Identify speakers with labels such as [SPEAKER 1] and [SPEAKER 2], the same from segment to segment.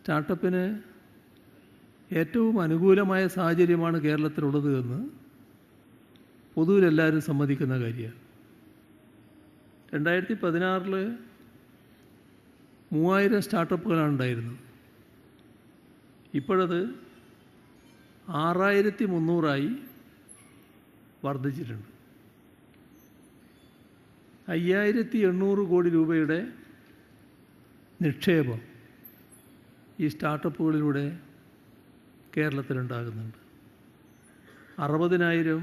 [SPEAKER 1] സ്റ്റാർട്ടപ്പിന് ഏറ്റവും അനുകൂലമായ സാഹചര്യമാണ് കേരളത്തിലുള്ളത് എന്ന് പൊതുവിൽ എല്ലാവരും സമ്മതിക്കുന്ന കാര്യമാണ്. 2016 3000 സ്റ്റാർട്ടപ്പുകളാണ് ഉണ്ടായിരുന്നത്. ഇപ്പോഴത് 6300 വർദ്ധിച്ചിട്ടുണ്ട്. 5800 കോടി രൂപയുടെ നിക്ഷേപം ഈ സ്റ്റാർട്ടപ്പുകളിലൂടെ കേരളത്തിലുണ്ടാകുന്നുണ്ട്. 60,000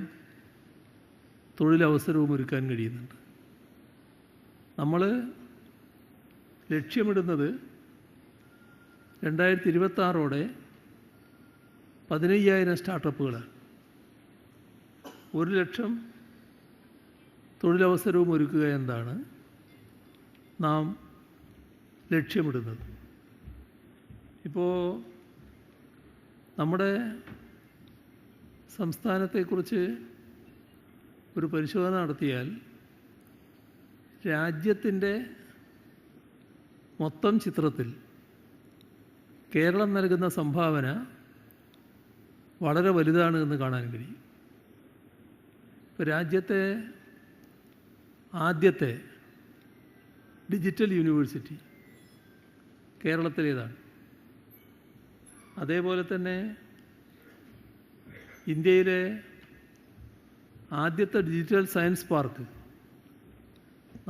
[SPEAKER 1] തൊഴിലവസരവും ഒരുക്കാൻ കഴിയുന്നുണ്ട്. നമ്മൾ ലക്ഷ്യമിടുന്നത് 2026 15,000 സ്റ്റാർട്ടപ്പുകളാണ്. 1,00,000 തൊഴിലവസരവും ഒരുക്കുക എന്നതാണ് നാം ലക്ഷ്യമിടുന്നത്. ഇപ്പോൾ നമ്മുടെ സംസ്ഥാനത്തെക്കുറിച്ച് ഒരു പരിശോധന നടത്തിയാൽ രാജ്യത്തിൻ്റെ മൊത്തം ചിത്രത്തിൽ കേരളം നൽകുന്ന സംഭാവന വളരെ വലുതാണ് എന്ന് കാണാൻ കഴിയും. ഇപ്പോൾ രാജ്യത്തെ ആദ്യത്തെ ഡിജിറ്റൽ യൂണിവേഴ്സിറ്റി കേരളത്തിലേതാണ്. അതേപോലെ തന്നെ ഇന്ത്യയിലെ ആദ്യത്തെ ഡിജിറ്റൽ സയൻസ് പാർക്ക്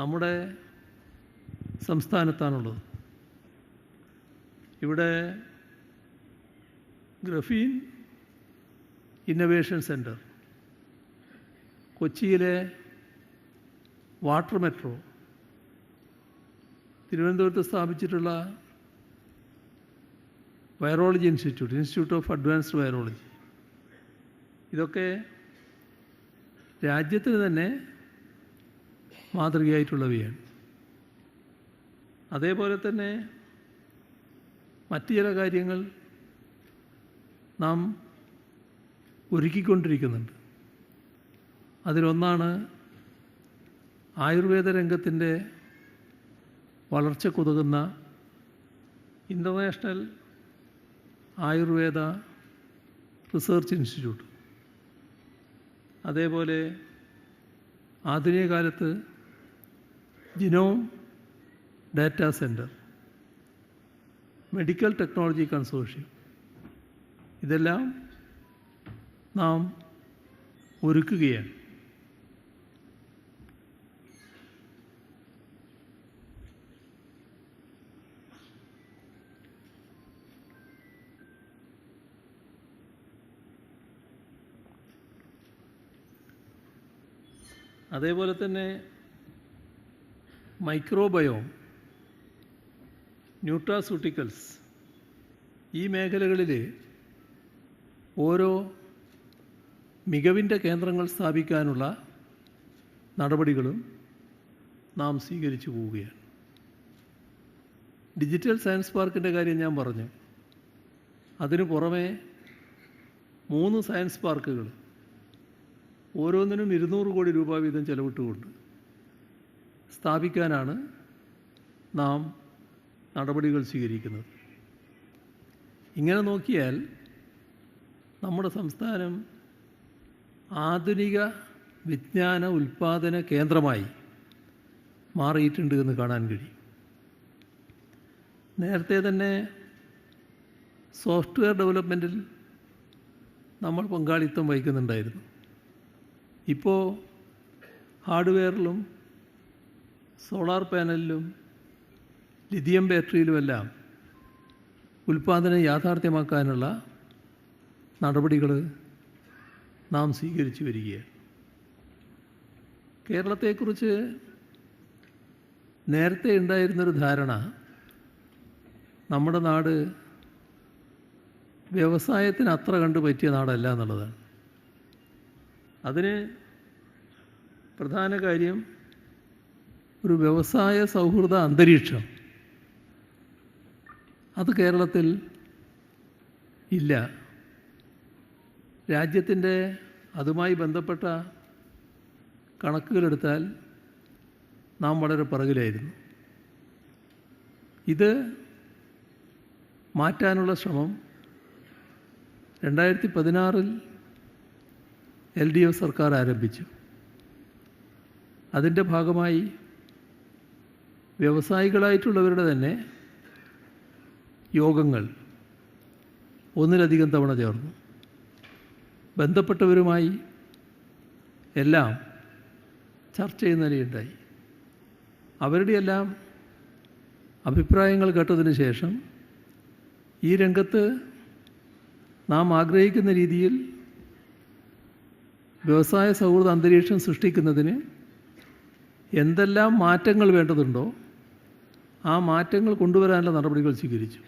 [SPEAKER 1] നമ്മുടെ സംസ്ഥാനത്താണുള്ളത്. ഇവിടെ ഗ്രഫീൻ ഇന്നൊവേഷൻ സെൻറ്റർ, കൊച്ചിയിലെ വാട്ടർ മെട്രോ, തിരുവനന്തപുരത്ത് സ്ഥാപിച്ചിട്ടുള്ള virology institute of advanced virology, ഇതൊക്കെ രാജ്യത്തിന് തന്നെ മാതൃകയായിട്ടുള്ളവയാണ്. അതേപോലെ തന്നെ മറ്റു ചില കാര്യങ്ങൾ നാം ഒരുക്കിക്കൊണ്ടിരിക്കുന്നുണ്ട്. അതിലൊന്നാണ് ആയുർവേദ രംഗത്തിൻ്റെ വളർച്ചക്കുതകുന്ന ഇൻ്റർനാഷണൽ ആയുർവേദ റിസർച്ച് ഇൻസ്റ്റിറ്റ്യൂട്ട്. അതേപോലെ ആധുനിക കാലത്ത് genome data centre, medical technology consortium, ഇതെല്ലാം നാം ഒരുക്കുകയാണ്. അതേപോലെ തന്നെ മൈക്രോബയോം, ന്യൂട്രാസ്യൂട്ടിക്കൽസ്, ഈ മേഖലകളിൽ ഓരോ മികവിൻ്റെ കേന്ദ്രങ്ങൾ സ്ഥാപിക്കാനുള്ള നടപടികളും നാം സ്വീകരിച്ചു പോവുകയാണ്. ഡിജിറ്റൽ സയൻസ് പാർക്കിൻ്റെ കാര്യം ഞാൻ പറഞ്ഞു. അതിനു പുറമെ 3 സയൻസ് പാർക്കുകൾ ഓരോന്നിനും 200 കോടി രൂപ വീതം ചെലവിട്ടുകൊണ്ട് സ്ഥാപിക്കാനാണ് നാം നടപടികൾ സ്വീകരിക്കുന്നത്. ഇങ്ങനെ നോക്കിയാൽ നമ്മുടെ സംസ്ഥാനം ആധുനിക വിജ്ഞാന ഉൽപ്പാദന കേന്ദ്രമായി മാറിയിട്ടുണ്ട് എന്ന് കാണാൻ കഴിയും. നേരത്തെ തന്നെ സോഫ്റ്റ്വെയർ ഡെവലപ്മെൻറ്റിൽ നമ്മൾ പങ്കാളിത്തം വഹിക്കുന്നുണ്ടായിരുന്നു. ഇപ്പോൾ ഹാർഡ്വെയറിലും സോളാർ പാനലിലും ലിഥിയം ബാറ്ററിയിലുമെല്ലാം ഉൽപ്പാദനം യാഥാർത്ഥ്യമാക്കാനുള്ള നടപടികൾ നാം സ്വീകരിച്ചു വരികയാണ്. കേരളത്തെക്കുറിച്ച് നേരത്തെ ഉണ്ടായിരുന്നൊരു ധാരണ നമ്മുടെ നാട് വ്യവസായത്തിന് അത്ര കണ്ട് പറ്റിയ നാടല്ല എന്നുള്ളതാണ്. അതിന് പ്രധാന കാര്യം ഒരു വ്യവസായ സൗഹൃദ അന്തരീക്ഷം അത് കേരളത്തിൽ ഇല്ല. രാജ്യത്തിൻ്റെ അതുമായി ബന്ധപ്പെട്ട കണക്കുകളെടുത്താൽ നാം വളരെ പിറകിലായിരുന്നു. ഇത് മാറ്റാനുള്ള ശ്രമം 2016 LDF സർക്കാർ ആരംഭിച്ചു. അതിൻ്റെ ഭാഗമായി വ്യവസായികളായിട്ടുള്ളവരുടെ തന്നെ യോഗങ്ങൾ ഒന്നിലധികം തവണ ചേർന്നു. ബന്ധപ്പെട്ടവരുമായി എല്ലാം ചർച്ച ചെയ്യുന്നതിനുണ്ടായി. അവരുടെയെല്ലാം അഭിപ്രായങ്ങൾ കേട്ടതിന് ശേഷം ഈ രംഗത്ത് നാം ആഗ്രഹിക്കുന്ന രീതിയിൽ വ്യവസായ സൗഹൃദ അന്തരീക്ഷം സൃഷ്ടിക്കുന്നതിന് എന്തെല്ലാം മാറ്റങ്ങൾ വേണ്ടതുണ്ടോ ആ മാറ്റങ്ങൾ കൊണ്ടുവരാനുള്ള നടപടികൾ സ്വീകരിച്ചു.